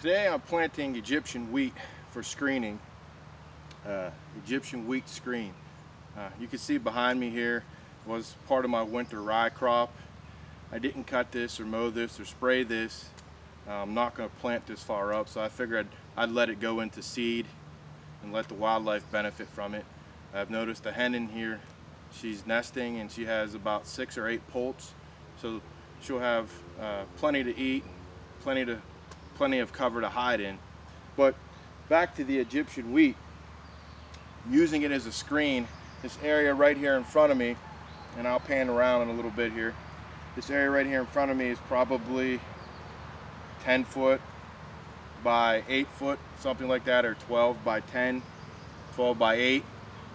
Today I'm planting Egyptian wheat for screening. Egyptian wheat screen. You can see behind me here was part of my winter rye crop. I didn't cut this or mow this or spray this. I'm not going to plant this far up, so I figured I'd let it go into seed and let the wildlife benefit from it. I've noticed a hen in here. She's nesting and she has about 6 or 8 poults, so she'll have plenty to eat, plenty of cover to hide in. But back to the Egyptian wheat, using it as a screen. This area right here in front of me, and I'll pan around in a little bit here. This area right here in front of me is probably 10 foot by 8 foot, something like that, or 12 by 10, 12 by 8.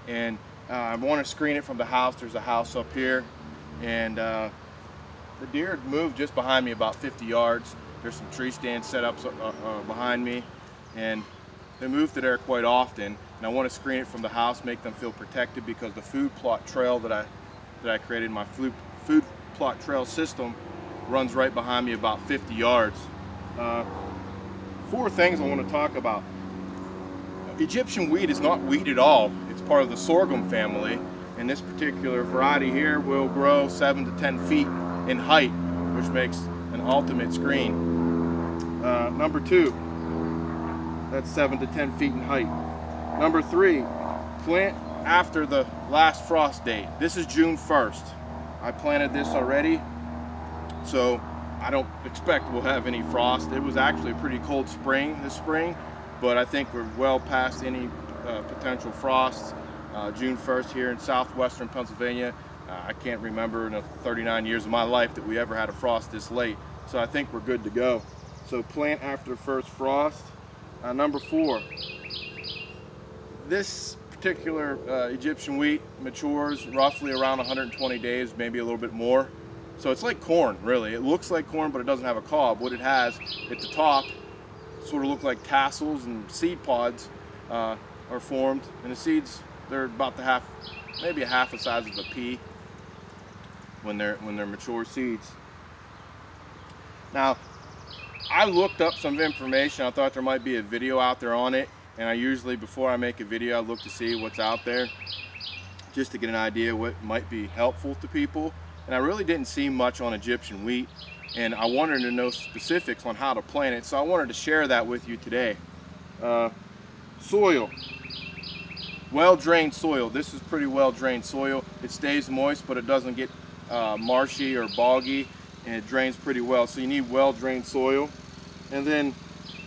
And I want to screen it from the house. There's a house up here, and the deer moved just behind me about 50 yards. There's some tree stands set up behind me, and they move to there quite often. And I want to screen it from the house, make them feel protected, because the food plot trail that I created, my food plot trail system, runs right behind me about 50 yards. 4 things I want to talk about. Egyptian wheat is not wheat at all. It's part of the sorghum family, and this particular variety here will grow 7 to 10 feet in height, which makes an ultimate screen. Number 2, that's 7 to 10 feet in height. Number 3, plant after the last frost date. This is June 1st. I planted this already, so I don't expect we'll have any frost. It was actually a pretty cold spring this spring, but I think we're well past any potential frosts. June 1st here in southwestern Pennsylvania. I can't remember in the 39 years of my life that we ever had a frost this late, so I think we're good to go. So plant after the first frost. Number 4, this particular Egyptian wheat matures roughly around 120 days, maybe a little bit more. So it's like corn, really. It looks like corn, but it doesn't have a cob. What it has at the top sort of look like tassels, and seed pods are formed, and the seeds, they're about maybe half the size of a pea when they're mature seeds. Now, I looked up some information. I thought there might be a video out there on it, and I usually, before I make a video, I look to see what's out there just to get an idea what might be helpful to people. And I really didn't see much on Egyptian wheat, and I wanted to know specifics on how to plant it, so I wanted to share that with you today. Soil. Well-drained soil. This is pretty well-drained soil. It stays moist, but it doesn't get marshy or boggy, and it drains pretty well. So you need well-drained soil. And then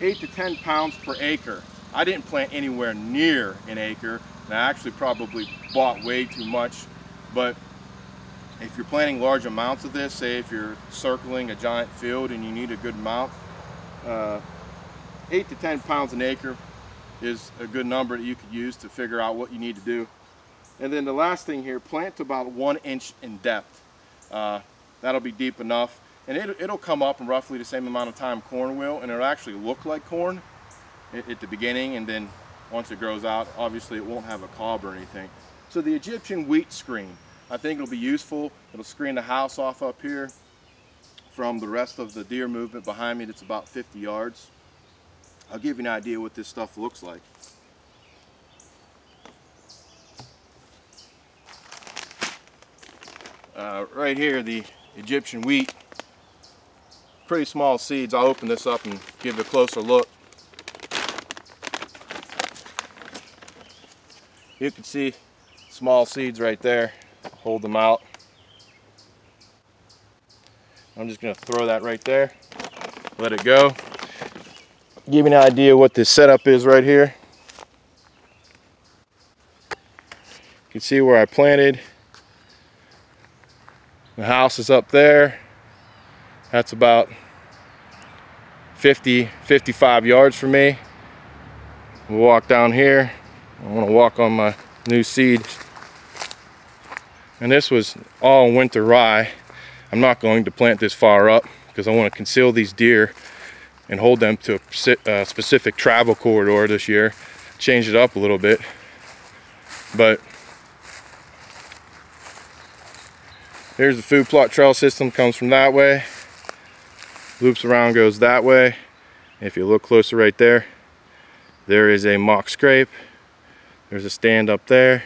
8 to 10 pounds per acre. I didn't plant anywhere near an acre, and I actually probably bought way too much. But if you're planting large amounts of this, say if you're circling a giant field and you need a good amount, 8 to 10 pounds an acre is a good number that you could use to figure out what you need to do. And then the last thing here, plant to about 1 inch in depth. That'll be deep enough, and it'll come up in roughly the same amount of time corn will, and it'll actually look like corn at the beginning, and then once it grows out, obviously it won't have a cob or anything. So the Egyptian wheat screen, I think it'll be useful. It'll screen the house off up here from the rest of the deer movement behind me that's about 50 yards. I'll give you an idea what this stuff looks like. Right here, the Egyptian wheat, pretty small seeds. I'll open this up and give you a closer look. You can see small seeds right there. Hold them out. I'm just going to throw that right there, let it go. Give you an idea what this setup is right here. You can see where I planted. The house is up there. That's about 55 yards from me. We'll walk down here. I want to walk on my new seeds. And this was all winter rye. I'm not going to plant this far up because I want to conceal these deer and hold them to a specific travel corridor this year. Change it up a little bit. But here's the food plot trail system, comes from that way, loops around, goes that way. If you look closer right there, there is a mock scrape. There's a stand up there.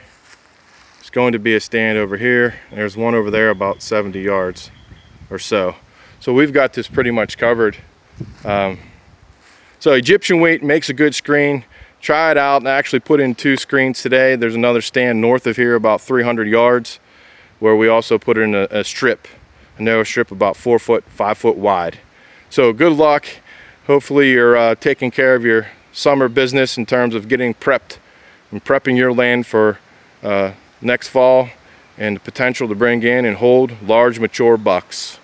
There's going to be a stand over here. There's one over there about 70 yards or so. So we've got this pretty much covered. So Egyptian wheat makes a good screen. Try it out. And I actually put in 2 screens today. There's another stand north of here about 300 yards where we also put in a strip, a narrow strip about 4 foot, 5 foot wide. So good luck. Hopefully you're taking care of your summer business in terms of getting prepped and prepping your land for next fall and the potential to bring in and hold large mature bucks.